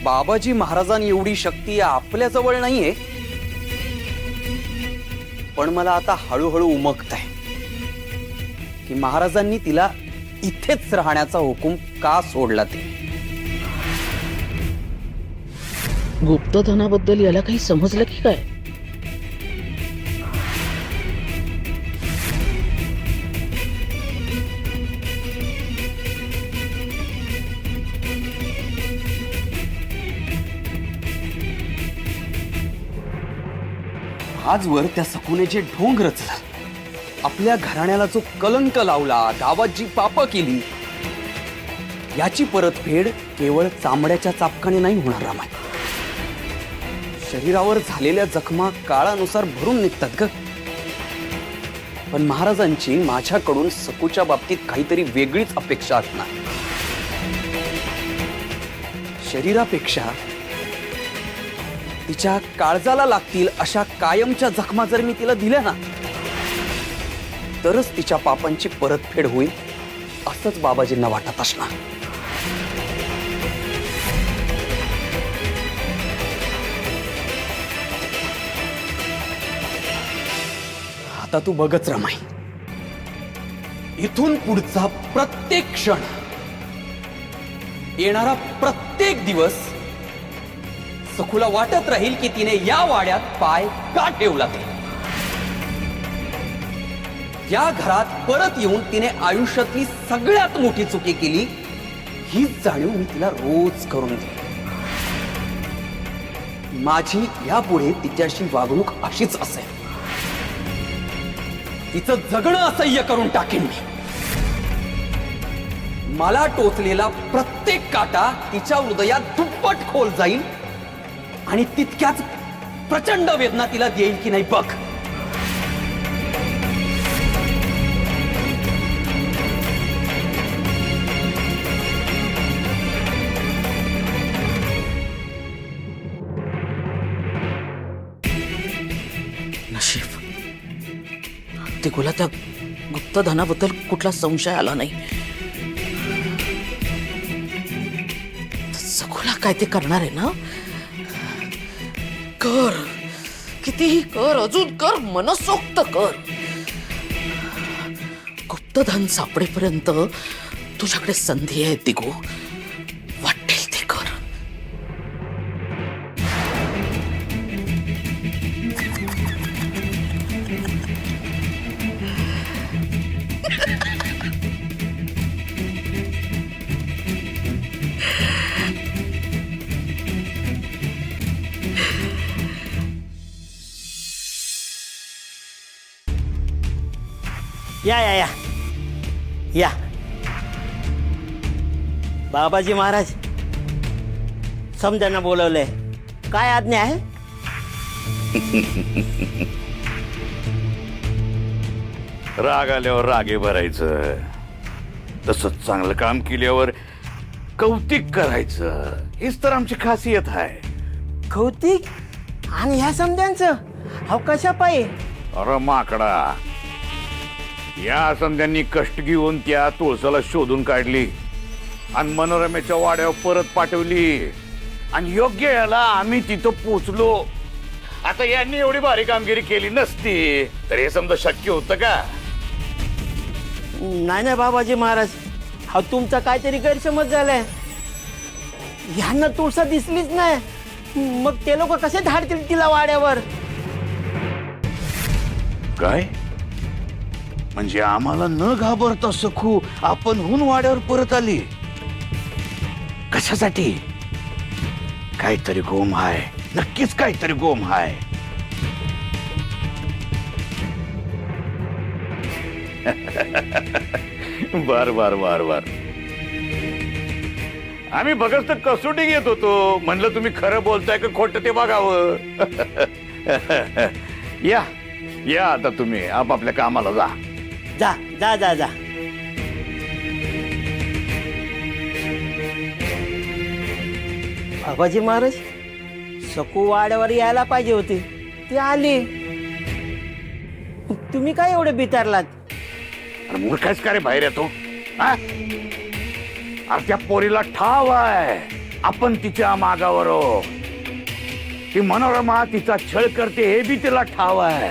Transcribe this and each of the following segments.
बाबाजी महाराजांनी एवढी शक्ती आपल्या जवळ नाहीये, पण मला आता हळूहळू उमगतंय की महाराजांनी तिला इथेच राहण्याचा हुकूम का सोडला ते. गुप्तधनाबद्दल याला काही समजलं की काय? आजवर त्या सकुने जे ढोंग रचला, आपल्या घराण्याला जो कलंक लावला, गावात जी पापं केली, याची परतफेड केवळ चामड्याच्या चापकाने नाही होणार रामाय. शरीरावर झालेल्या जखमा काळानुसार भरून निघतात ग. पण महाराजांची माझ्याकडून सकूच्या बाबतीत काहीतरी वेगळीच अपेक्षा असणार. शरीरापेक्षा तिच्या काळजाला लागतील अशा कायमच्या जखमा जर मी तिला दिल्या ना, तरच तिच्या पापांची परतफेड होईल असंच बाबाजींना वाटत असणार. आता तू बघच रमाई, इथून पुढचा प्रत्येक क्षण, येणारा प्रत्येक दिवस सखूला वाटत राहील की तिने या वाड्यात पाय का ठेवला ते. या घरात परत येऊन तिने आयुष्यातली सगळ्यात मोठी चुकी केली, हीच जाणीव मी तिला रोज करून दे. माझी यापुढे तिच्याशी वागणूक अशीच असेल. तिचं जगणं असह्य करून टाकेन मी. मला टोचलेला प्रत्येक काटा तिच्या हृदयात दुप्पट खोल जाईल आणि तितक्याच प्रचंड वेदना तिला देईल की नाही बघ. नशीब ते गुला त्या गुप्तधनाबद्दल कुठला संशय आला नाही. सखूला काय ते करणार आहे ना? कर, कितीही कर, अजून कर, मनसोक्त कर. गुप्तधन सापडेपर्यंत तुझ्याकडे संधी आहे दिगू. वाटेल ते कर. या या या या बाबाजी महाराज, समजांना बोलवलंय. काय आज्ञा आहे? राग आल्यावर रागे भरायचं, तसंच चांगलं काम केल्यावर कौतिक करायचं, हीच तर आमची खासियत आहे. कौतिक? आणि ह्या समजांचं अहो कशा पायी? अरे माकडा, या समध्यांनी कष्ट घेऊन त्या तुळसाला शोधून काढली आणि मनोरमेच्या वाड्यावर परत पाठवली आणि योग्य याला आम्ही तिथं पोचलो. आता यांनी एवढी भारी कामगिरी केली नसती तर हे समजा शक्य होतं का? नाही नाही बाबाजी महाराज, हा तुमचा काहीतरी गैरसमज झालाय. ह्यांना तुळसा दिसलीच नाही, मग ते लोक कसे धाडतील तिला वाड्यावर? काय म्हणजे आम्हाला न घाबरता सखू आपण हुन वाड्यावर परत आली? कशासाठी? काहीतरी गोम हाय, नक्कीच काहीतरी गोम हाय. बर बर बर बर, आम्ही बघत तर कसोटी घेत होतो, म्हणलं तुम्ही खरं बोलताय का खोटं ते बघावं. या या आता तुम्ही आपापल्या कामाला जा. जा जा जा जा. बाबाजी महाराज, सकू वाड्यावर यायला पाहिजे होते, ती आली. तुम्ही काय एवढे बितारलात? अरे मूर्खाच का रे बाहेर येतो? हा? अरे त्या पोरीला ठाव आहे आपण तिच्या मागावर आहोत. ती मनोरमा तिचा छळ करते हे बी तिला ठाव आहे.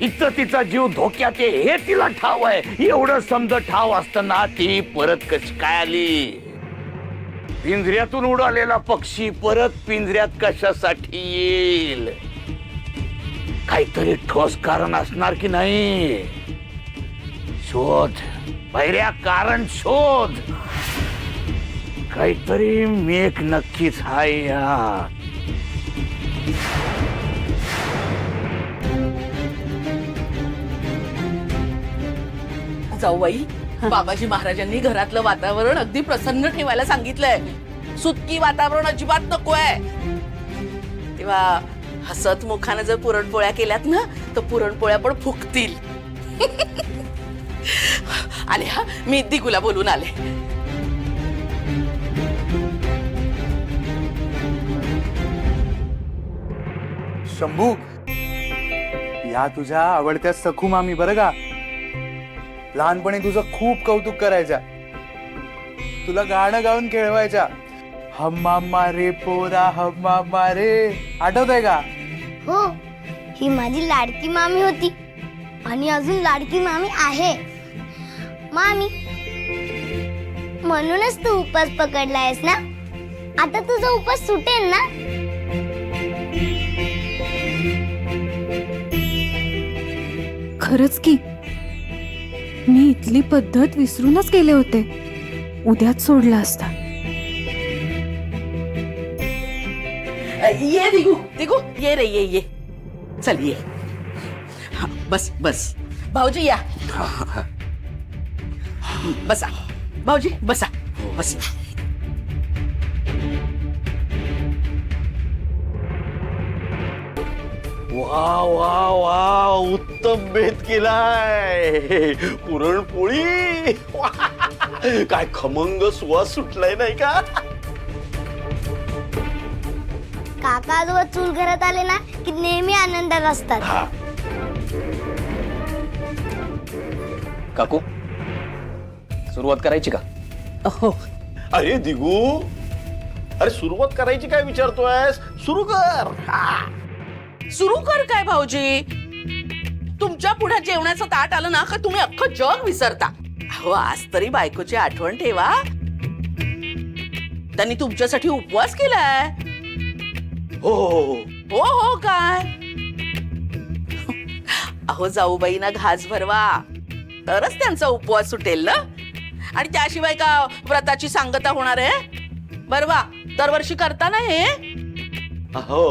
इथं तिचा जीव धोक्यात आहे हे तिला ठाव आहे. एवढं समज ठाव असताना ती परत कशी काय आली? पिंजऱ्यातून उडालेला पक्षी परत पिंजऱ्यात कशासाठी येईल? काहीतरी ठोस कारण असणार की नाही? शोध पहिल्या कारण शोध. काहीतरी मेक नक्कीच हाय यात. जाऊबाई, बाबाजी महाराजांनी घरातलं वातावरण अगदी प्रसन्न ठेवायला सांगितलंय. सुतकी वातावरण अजिबात नकोय. तेव्हा हसत मुखानं जर पुरणपोळ्या केल्यात ना तर पुरणपोळ्या पण फुकतील. आले हा, मी दिगूला बोलून आले. शंभू, या तुझ्या आवडत्या सखू मामी बरं का. लहानपणी तुझं खूप कौतुक करायच्या. तुला गाणं गाऊन खेळवायच्या. हम्मा मारे पोरा हम्मा मारे, आठवतंय का? हो, ही माझी लाडकी मामी होती आणि अजून लाडकी मामी आहे. मामी, म्हणूनच तू उपास पकडलायस ना. आता तुझा उपास सुटेल ना. खरंच की मी इथली पद्धत विसरूनच गेले होते. उद्याच सोडला असता. ये दिगू, दिगू ये रे, ये चल ये. हा, बस बस. भाऊजी या. बसा भाऊजी, बसा बस. वा वा वा, उत्तम बेत केलाय. पुरणपोळी वा, काय खमंग सुवास सुटलाय नाही का? काका आजोबा चूल घरात आले ना की नेहमी आनंदात असतात. काकू, सुरुवात करायची का? हो, अरे दिगू, अरे सुरुवात करायची काय विचारतोयस? सुरू कर. सुरू कर काय भाऊजी. तुमच्या पुढे जेवणाचं ताट आलं ना का तुम्ही अख्खं जग विसरता. अहो, आज तरी बायकोची आठवण ठेवा. त्यांनी तुमच्यासाठी उपवास केलाय. हो हो हो. हो हो काय. अहो, जाऊबाईंना घास भरवा तरच त्यांचा उपवास सुटेल ना. आणि त्याशिवाय का व्रताची सांगता होणार आहे? बरवा, दरवर्षी करता ना हे. हो